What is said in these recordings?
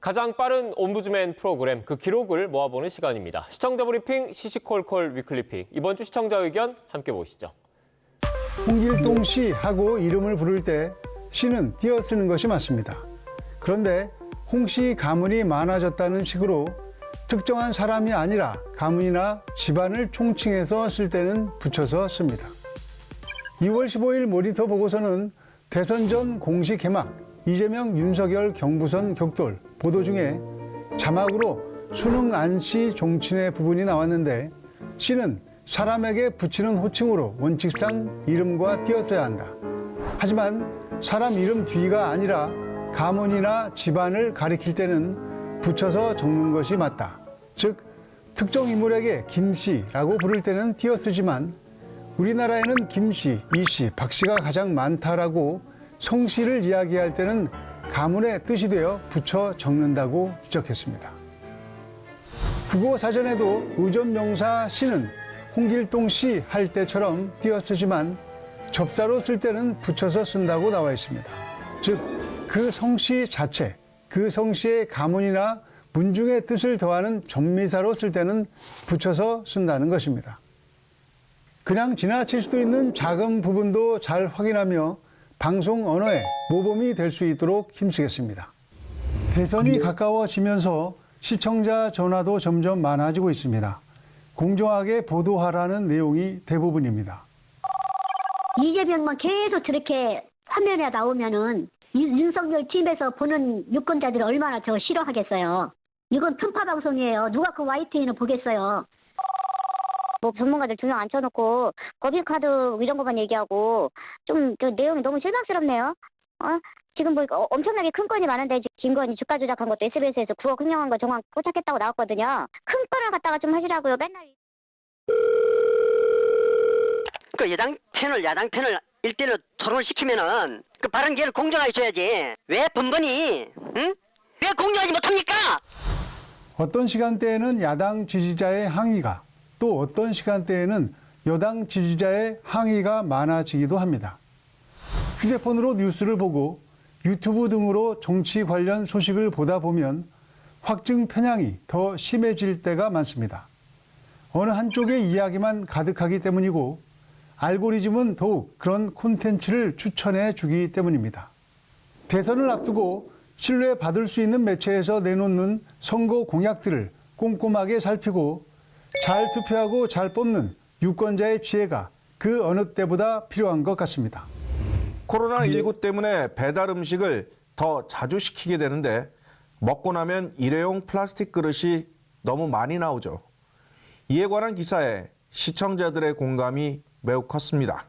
가장 빠른 옴부즈맨 프로그램 그 기록을 모아보는 시간입니다. 시청자 브리핑 시시콜콜 위클리픽. 이번 주 시청자 의견 함께 보시죠. 홍길동 씨 하고 이름을 부를 때 씨는 띄어쓰는 것이 맞습니다. 그런데 홍씨 가문이 많아졌다는 식으로 특정한 사람이 아니라 가문이나 집안을 총칭해서 쓸 때는 붙여서 씁니다. 2월 15일 모니터 보고서는 대선 전 공식 개막, 이재명, 윤석열 경부선 격돌 보도 중에 자막으로 수능 안씨 종친의 부분이 나왔는데 씨는 사람에게 붙이는 호칭으로 원칙상 이름과 띄어써야 한다. 하지만 사람 이름 뒤가 아니라 가문이나 집안을 가리킬 때는 붙여서 적는 것이 맞다. 즉 특정 인물에게 김씨라고 부를 때는 띄어쓰지만 우리나라에는 김씨, 이씨, 박씨가 가장 많다라고 성씨를 이야기할 때는 가문의 뜻이 되어 붙여 적는다고 지적했습니다. 국어사전에도 의존명사 씨는 홍길동 씨 할 때처럼 띄어쓰지만 접사로 쓸 때는 붙여서 쓴다고 나와 있습니다. 즉, 그 성씨 자체, 그 성씨의 가문이나 문중의 뜻을 더하는 접미사로 쓸 때는 붙여서 쓴다는 것입니다. 그냥 지나칠 수도 있는 작은 부분도 잘 확인하며 방송 언어의 모범이 될 수 있도록 힘쓰겠습니다. 대선이 가까워지면서 시청자 전화도 점점 많아지고 있습니다. 공정하게 보도하라는 내용이 대부분입니다. 이재명만 계속 저렇게 화면에 나오면은 윤석열 팀에서 보는 유권자들이 얼마나 저 싫어하겠어요. 이건 편파 방송이에요. 누가 그 YTN을 보겠어요. 뭐 전문가들 2명 앉혀놓고 법인카드 이런 것만 얘기하고 좀 그 내용이 너무 실망스럽네요. 지금 뭐 엄청나게 큰 건이 많은데 김건희 주가 조작한 것도 SBS에서 9억 횡령한 거 정황 포착했다고 나왔거든요. 큰 건을 갖다가 좀 하시라고요. 맨날. 그 여당 패널, 야당 패널 1대1로 토론을 시키면은 그 발언 기회를 공정하게 줘야지. 왜 번번이, 응? 왜 공정하지 못합니까? 어떤 시간대에는 야당 지지자의 항의가, 또 어떤 시간대에는 여당 지지자의 항의가 많아지기도 합니다. 휴대폰으로 뉴스를 보고 유튜브 등으로 정치 관련 소식을 보다 보면 확증 편향이 더 심해질 때가 많습니다. 어느 한쪽의 이야기만 가득하기 때문이고 알고리즘은 더욱 그런 콘텐츠를 추천해 주기 때문입니다. 대선을 앞두고 신뢰받을 수 있는 매체에서 내놓는 선거 공약들을 꼼꼼하게 살피고 잘 투표하고 잘 뽑는 유권자의 지혜가 그 어느 때보다 필요한 것 같습니다. 코로나19 때문에 배달 음식을 더 자주 시키게 되는데 먹고 나면 일회용 플라스틱 그릇이 너무 많이 나오죠. 이에 관한 기사에 시청자들의 공감이 매우 컸습니다.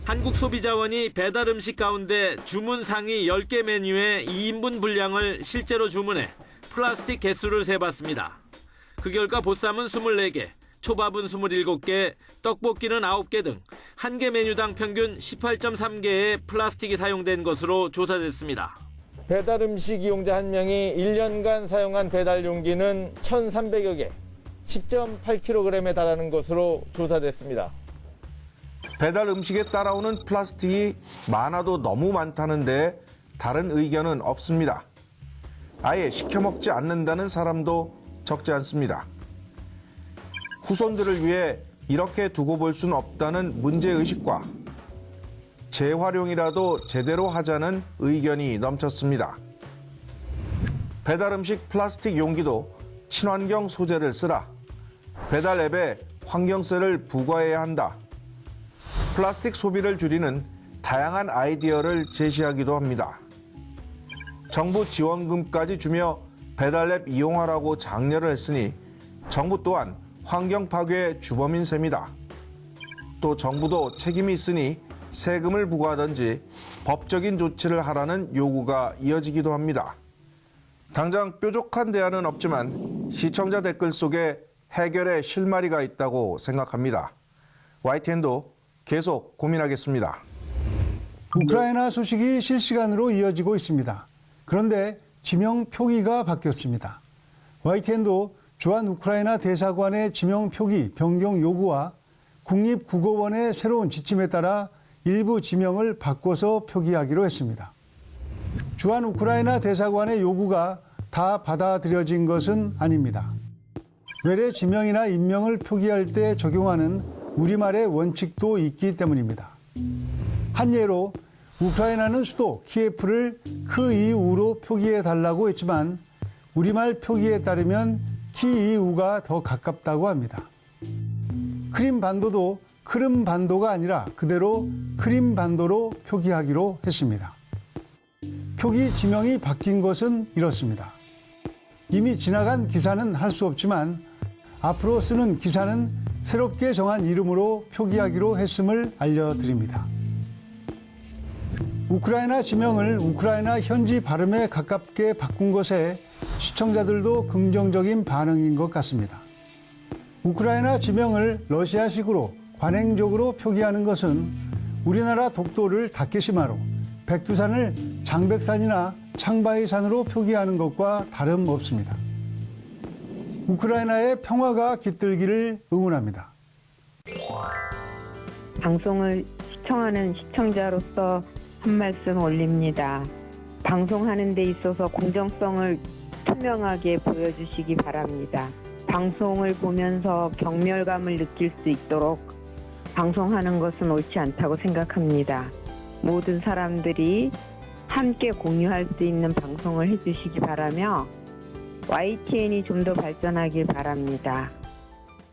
한국소비자원이 배달 음식 가운데 주문 상위 10개 메뉴의 2인분 분량을 실제로 주문해 플라스틱 개수를 세봤습니다. 그 결과 보쌈은 24개, 초밥은 27개, 떡볶이는 9개 등 한 개 메뉴당 평균 18.3개의 플라스틱이 사용된 것으로 조사됐습니다. 배달 음식 이용자 한 명이 1년간 사용한 배달 용기는 1,300여 개, 10.8kg에 달하는 것으로 조사됐습니다. 배달 음식에 따라오는 플라스틱이 많아도 너무 많다는데 다른 의견은 없습니다. 아예 시켜 먹지 않는다는 사람도 적지 않습니다. 후손들을 위해 이렇게 두고 볼 수는 없다는 문제의식과 재활용이라도 제대로 하자는 의견이 넘쳤습니다. 배달 음식 플라스틱 용기도 친환경 소재를 쓰라. 배달 앱에 환경세를 부과해야 한다. 플라스틱 소비를 줄이는 다양한 아이디어를 제시하기도 합니다. 정부 지원금까지 주며 배달 앱 이용하라고 장려를 했으니 정부 또한 환경 파괴의 주범인 셈이다. 또 정부도 책임이 있으니 세금을 부과하든지 법적인 조치를 하라는 요구가 이어지기도 합니다. 당장 뾰족한 대안은 없지만 시청자 댓글 속에 해결의 실마리가 있다고 생각합니다. YTN도 계속 고민하겠습니다. 우크라이나 소식이 실시간으로 이어지고 있습니다. 그런데 지명 표기가 바뀌었습니다. YTN도 주한 우크라이나 대사관의 지명 표기 변경 요구와 국립국어원의 새로운 지침에 따라 일부 지명을 바꿔서 표기하기로 했습니다. 주한 우크라이나 대사관의 요구가 다 받아들여진 것은 아닙니다. 외래 지명이나 인명을 표기할 때 적용하는 우리말의 원칙도 있기 때문입니다. 한 예로 우크라이나는 수도 키예프를 크이우로 표기해달라고 했지만 우리말 표기에 따르면 키이우가 더 가깝다고 합니다. 크림반도도 크름반도가 아니라 그대로 크림반도로 표기하기로 했습니다. 표기 지명이 바뀐 것은 이렇습니다. 이미 지나간 기사는 할 수 없지만 앞으로 쓰는 기사는 새롭게 정한 이름으로 표기하기로 했음을 알려드립니다. 우크라이나 지명을 우크라이나 현지 발음에 가깝게 바꾼 것에 시청자들도 긍정적인 반응인 것 같습니다. 우크라이나 지명을 러시아식으로 관행적으로 표기하는 것은 우리나라 독도를 다케시마로, 백두산을 장백산이나 창바이산으로 표기하는 것과 다름없습니다. 우크라이나의 평화가 깃들기를 응원합니다. 방송을 시청하는 시청자로서 한 말씀 올립니다. 방송하는 데 있어서 공정성을 투명하게 보여주시기 바랍니다. 방송을 보면서 경멸감을 느낄 수 있도록 방송하는 것은 옳지 않다고 생각합니다. 모든 사람들이 함께 공유할 수 있는 방송을 해주시기 바라며 YTN이 좀 더 발전하길 바랍니다.